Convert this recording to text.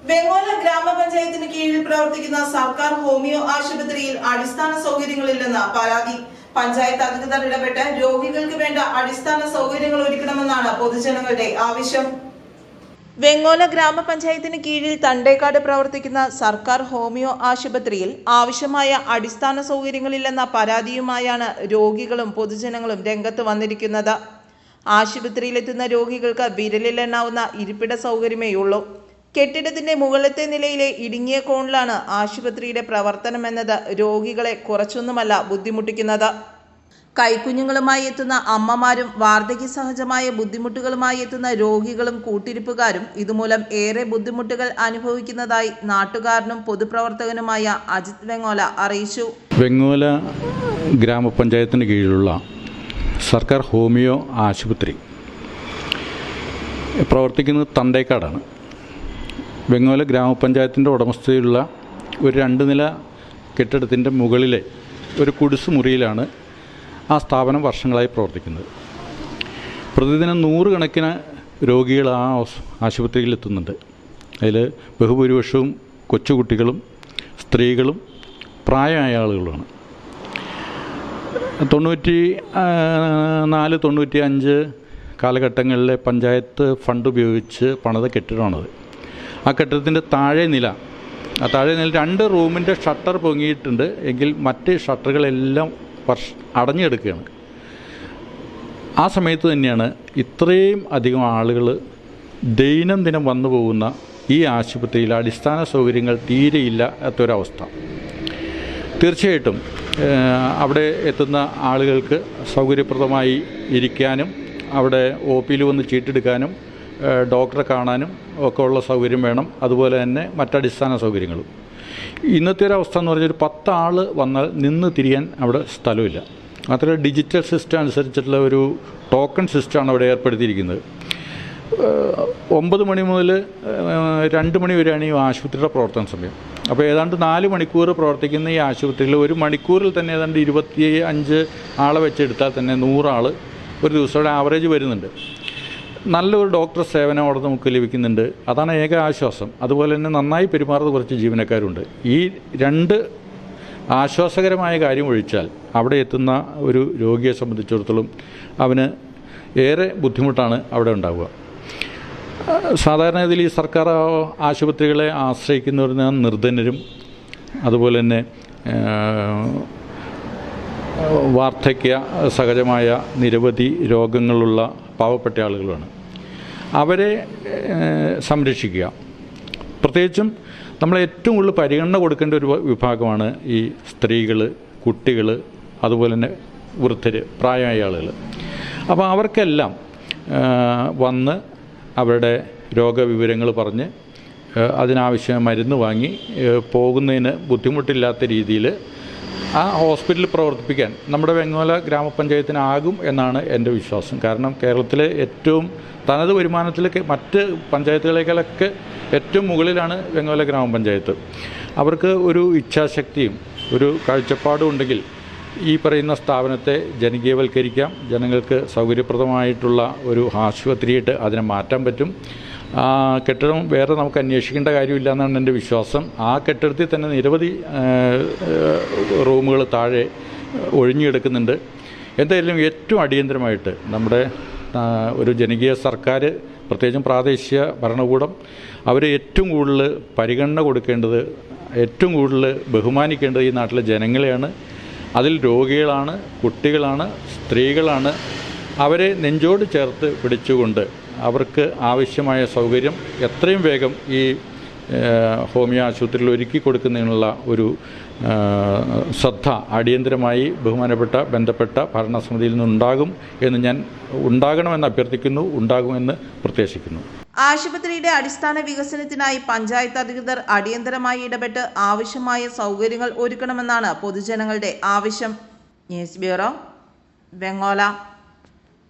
വെങ്ങോല ഗ്രാമപഞ്ചായത്തിന് കീഴിൽ പ്രവർത്തിക്കുന്ന സർക്കാർ ഹോമിയോ ആശുപത്രിയിൽ അടിസ്ഥാന സൗകര്യങ്ങളില്ലെന്ന പരാതി. പഞ്ചായത്ത് അധികൃതർ ഇടപെട്ട് രോഗികൾക്ക് വേണ്ട അടിസ്ഥാന സൗകര്യങ്ങൾ ഒരുക്കണമെന്നാണ് പൊതുജനങ്ങളുടെ ആവശ്യം. വെങ്ങോല ഗ്രാമപഞ്ചായത്തിന് കീഴിൽ തണ്ടേക്കാട് പ്രവർത്തിക്കുന്ന സർക്കാർ ഹോമിയോ ആശുപത്രിയിൽ ആവശ്യമായ അടിസ്ഥാന സൗകര്യങ്ങളില്ലെന്ന പരാതിയുമായാണ് രോഗികളും പൊതുജനങ്ങളും രംഗത്ത് വന്നിരിക്കുന്നത്. ആശുപത്രിയിലെത്തുന്ന രോഗികൾക്ക് വിരലിലെണ്ണാവുന്ന ഇരിപ്പിട സൗകര്യമേയുള്ളൂ. കെട്ടിടത്തിന്റെ മുകളിലത്തെ നിലയിലെ ഇടുങ്ങിയ കോണിലാണ് ആശുപത്രിയുടെ പ്രവർത്തനമെന്നത് രോഗികളെ കുറച്ചൊന്നുമല്ല ബുദ്ധിമുട്ടിക്കുന്നത്. കൈക്കുഞ്ഞുങ്ങളുമായി എത്തുന്ന അമ്മമാരും വാർദ്ധക്യ സഹജമായ ബുദ്ധിമുട്ടുകളുമായി എത്തുന്ന രോഗികളും കൂട്ടിരിപ്പുകാരും ഇതുമൂലം ഏറെ ബുദ്ധിമുട്ടുകൾ അനുഭവിക്കുന്നതായി നാട്ടുകാരനും പൊതുപ്രവർത്തകനുമായ അജിത് വെങ്ങോല അറിയിച്ചു. വെങ്ങോല ഗ്രാമപഞ്ചായത്തിന് കീഴിലുള്ള സർക്കാർ ഹോമിയോ ആശുപത്രി പ്രവർത്തിക്കുന്നത് തണ്ടേക്കാടാണ്. വെങ്ങോല ഗ്രാമപഞ്ചായത്തിൻ്റെ ഉടമസ്ഥതയിലുള്ള ഒരു 2 നില കെട്ടിടത്തിൻ്റെ മുകളിലെ ഒരു കുടിസ് മുറിയിലാണ് ആ സ്ഥാപനം വർഷങ്ങളായി പ്രവർത്തിക്കുന്നത്. പ്രതിദിനം 100 കണക്കിന് രോഗികൾ ആ ആശുപത്രിയിൽ എത്തുന്നുണ്ട്. അതിൽ ബഹുഭൂരിപക്ഷവും കൊച്ചുകുട്ടികളും സ്ത്രീകളും പ്രായമായ ആളുകളുമാണ്. 94-95 കാലഘട്ടങ്ങളിലെ പഞ്ചായത്ത് ഫണ്ട് ഉപയോഗിച്ച് പണിത കെട്ടിടമാണത്. ആ കെട്ടിടത്തിൻ്റെ താഴെ നില 2 റൂമിൻ്റെ ഷട്ടർ പൊങ്ങിയിട്ടുണ്ട്. എങ്കിൽ മറ്റ് ഷട്ടറുകളെല്ലാം അടഞ്ഞെടുക്കുകയാണ്. ആ സമയത്ത് തന്നെയാണ് ഇത്രയും അധികം ആളുകൾ ദൈനംദിനം വന്നു പോകുന്ന ഈ ആശുപത്രിയിൽ അടിസ്ഥാന സൗകര്യങ്ങൾ തീരെയില്ല എത്തൊരവസ്ഥ. തീർച്ചയായിട്ടും അവിടെ എത്തുന്ന ആളുകൾക്ക് സൗകര്യപ്രദമായി ഇരിക്കാനും അവിടെ OPയിൽ വന്ന് ചീട്ടെടുക്കാനും ഡോക്ടറെ കാണാനും ഒക്കെ ഉള്ള സൗകര്യം വേണം. അതുപോലെ തന്നെ മറ്റടിസ്ഥാന സൗകര്യങ്ങളും. ഇന്നത്തെ ഒരു അവസ്ഥ എന്ന് പറഞ്ഞാൽ 10 ആൾ വന്നാൽ നിന്ന് തിരിയാൻ അവിടെ സ്ഥലമില്ല. മാത്രമല്ല ഡിജിറ്റൽ സിസ്റ്റം അനുസരിച്ചിട്ടുള്ള ഒരു ടോക്കൺ സിസ്റ്റമാണ് അവിടെ ഏർപ്പെടുത്തിയിരിക്കുന്നത്. 9 മണി മുതൽ 2 മണി വരെയാണ് ഈ ആശുപത്രിയുടെ പ്രവർത്തന സമയം. അപ്പോൾ ഏതാണ്ട് 4 മണിക്കൂർ പ്രവർത്തിക്കുന്ന ഈ ആശുപത്രിയിൽ 1 മണിക്കൂറിൽ തന്നെ ഏതാണ്ട് 25 ആളെ വെച്ചെടുത്താൽ തന്നെ 100 ആൾ ഒരു ദിവസത്തെ ആവറേജ് വരുന്നുണ്ട്. നല്ലൊരു ഡോക്ടർ സേവനം അവിടെ നമുക്ക് ലഭിക്കുന്നുണ്ട്. അതാണ് ഏക ആശ്വാസം. അതുപോലെ തന്നെ നന്നായി പെരുമാറുന്ന കുറച്ച് ജീവനക്കാരുണ്ട്. ഈ 2 ആശ്വാസകരമായ കാര്യം ഒഴിച്ചാൽ അവിടെ എത്തുന്ന ഒരു രോഗിയെ സംബന്ധിച്ചിടത്തോളം അവന് ഏറെ ബുദ്ധിമുട്ടാണ് അവിടെ ഉണ്ടാവുക. സാധാരണ ഇതിൽ ഈ സർക്കാർ ആശുപത്രികളെ ആശ്രയിക്കുന്നവർ നിർധനരും അതുപോലെ തന്നെ വാർദ്ധക്യ സഹജമായ നിരവധി രോഗങ്ങളുള്ള പാവപ്പെട്ട ആളുകളാണ്. അവരെ സംരക്ഷിക്കുക. പ്രത്യേകിച്ചും നമ്മൾ ഏറ്റവും കൂടുതൽ പരിഗണന കൊടുക്കേണ്ട ഒരു വിഭാഗമാണ് ഈ സ്ത്രീകൾ, കുട്ടികൾ, അതുപോലെ തന്നെ വൃദ്ധർ, പ്രായമായ ആളുകൾ. അപ്പോൾ അവർക്കെല്ലാം വന്ന് അവരുടെ രോഗവിവരങ്ങൾ പറഞ്ഞ് അതിനാവശ്യമായ മരുന്ന് വാങ്ങി പോകുന്നതിന് ബുദ്ധിമുട്ടില്ലാത്ത രീതിയിൽ ആ ഹോസ്പിറ്റൽ പ്രവർത്തിപ്പിക്കാൻ നമ്മുടെ വെങ്ങോല ഗ്രാമപഞ്ചായത്തിനാകും എന്നാണ് എൻ്റെ വിശ്വാസം. കാരണം കേരളത്തിലെ ഏറ്റവും തനത് വരുമാനത്തിലൊക്കെ മറ്റ് പഞ്ചായത്തുകളേക്കാളൊക്കെ ഏറ്റവും മുകളിലാണ് വെങ്ങോല ഗ്രാമപഞ്ചായത്ത്. അവർക്ക് ഒരു ഇച്ഛാശക്തിയും ഒരു കാഴ്ചപ്പാടും ഉണ്ടെങ്കിൽ ഈ പറയുന്ന സ്ഥാപനത്തെ ജനകീയവൽക്കരിക്കാം. ജനങ്ങൾക്ക് സൗകര്യപ്രദമായിട്ടുള്ള ഒരു ആശുപത്രിയായിട്ട് അതിനെ മാറ്റാൻ പറ്റും. ആ കെട്ടിടം വേറെ നമുക്ക് അന്വേഷിക്കേണ്ട കാര്യമില്ല എന്നാണ് എൻ്റെ വിശ്വാസം. ആ കെട്ടിടത്തിൽ തന്നെ നിരവധി റൂമുകൾ താഴെ ഒഴിഞ്ഞെടുക്കുന്നുണ്ട്. എന്തായാലും ഏറ്റവും അടിയന്തരമായിട്ട് നമ്മുടെ ഒരു ജനകീയ സർക്കാർ, പ്രത്യേകിച്ചും പ്രാദേശിക ഭരണകൂടം, അവർ ഏറ്റവും കൂടുതൽ പരിഗണന കൊടുക്കേണ്ടത്, ഏറ്റവും കൂടുതൽ ബഹുമാനിക്കേണ്ടത് ഈ നാട്ടിലെ ജനങ്ങളെയാണ്. അതിൽ രോഗികളാണ്, കുട്ടികളാണ്, സ്ത്രീകളാണ്. അവരെ നെഞ്ചോട് ചേർത്ത് പിടിച്ചുകൊണ്ട് അവർക്ക് ആവശ്യമായ സൗകര്യം എത്രയും വേഗം ഈ ഹോമിയോ ആശുപത്രിയിൽ ഒരുക്കി കൊടുക്കുന്നതിനുള്ള ഒരു ശ്രദ്ധ അടിയന്തരമായി ബന്ധപ്പെട്ട ഭരണസമിതിയിൽ നിന്നുണ്ടാകും എന്ന് ഞാൻ ഉണ്ടാകണമെന്ന് അഭ്യർത്ഥിക്കുന്നു, ഉണ്ടാകുമെന്ന് പ്രത്യാശിക്കുന്നു. ആശുപത്രിയുടെ അടിസ്ഥാന വികസനത്തിനായി പഞ്ചായത്ത് അധികൃതർ അടിയന്തരമായി ഇടപെട്ട് ആവശ്യമായ സൗകര്യങ്ങൾ ഒരുക്കണമെന്നാണ് പൊതുജനങ്ങളുടെ ആവശ്യം. News bureau, Vengola.